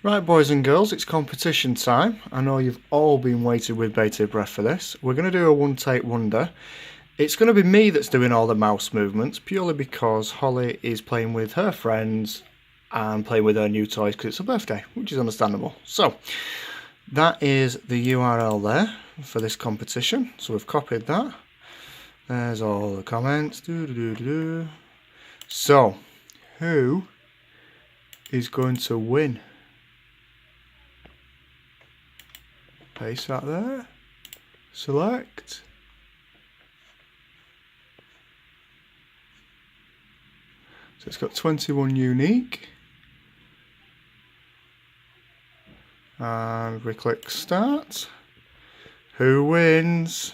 Right, boys and girls, it's competition time. I know you've all been waiting with bated breath for this. We're going to do a one-take wonder. It's going to be me that's doing all the mouse movements, purely because Holly is playing with her friends and playing with her new toys because it's her birthday, which is understandable. So, that is the URL there for this competition. So we've copied that. There's all the comments. So, who is going to win? Paste that there. Select. So it's got 21 unique. And we click start. Who wins?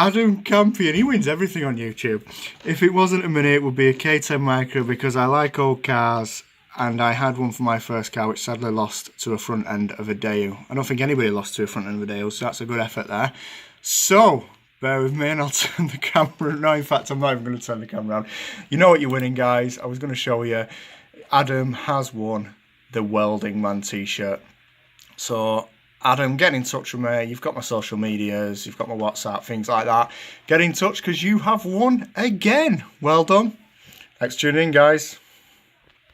Adam Campion, he wins everything on YouTube. If it wasn't a Mini, it would be a K10 Micro because I like old cars and I had one for my first car which sadly lost to a front end of a Daewoo. I don't think anybody lost to a front end of a Daewoo, so that's a good effort there. So, bear with me and I'll turn the camera. No, in fact, I'm not even going to turn the camera on. You know what you're winning, guys. I was going to show you. Adam has won the Welding Man t-shirt. So, Adam, get in touch with me. You've got my social medias, you've got my WhatsApp, things like that. Get in touch because you have won again. Well done. Thanks for tuning in, guys.